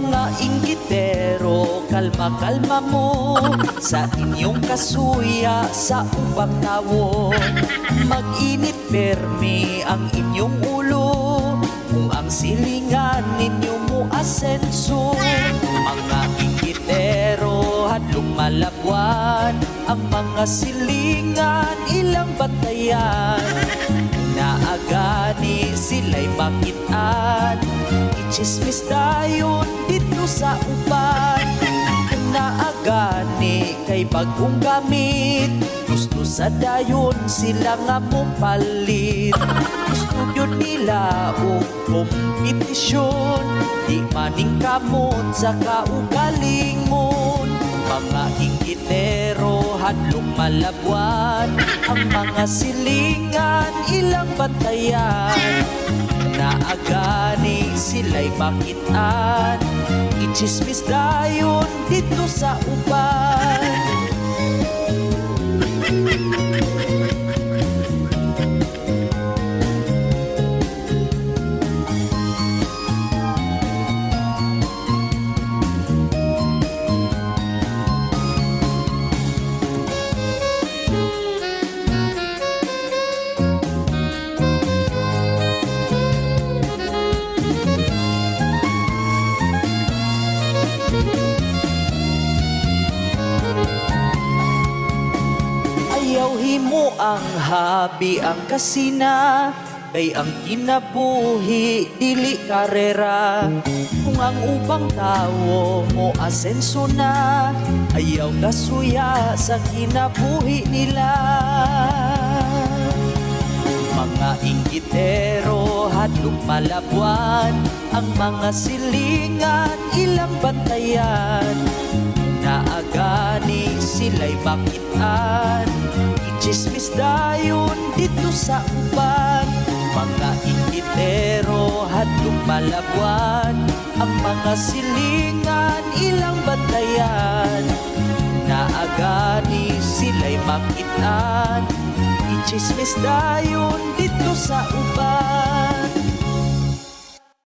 Mga inggitero, kalma-kalma mo sa inyong kasuya sa ubang tawo. Mag-init permi ang inyong ulo kung ang silingan ninyo mo asenso. Mga inggitero, hadlong malabwan ang mga silingan, ilang batayan. Naagani sila'y makitaan, ichismis dayon dito sa uban. Naagani kay bagong gamit, gusto sa dayon sila nga mo palit. Gusto yun nila o kompetisyon, di maning kamot sa kaugaling mo. Mga inggitero, hadlong malabwan ang mga silingan, ilang batayan. Naagani sila'y makitaan, ichismis dayon dito sa uban. Ayaw himo ang habi ang kasina, kay ang kinabuhi dili karera. Kung ang ubang tawo mo asenso na, ayaw kasuya sa kinabuhi nila. Mga inggitero, hadlong malabwan ang mga silingan, ilang bantayan. Naagani sila'y makitaan, ichismis dayon dito sa uban. Mga inggitero, hadlong malabwan ang mga silingan, ilang bantayan. Naagani sila'y makitaan, ichismis dayon dito sa uban.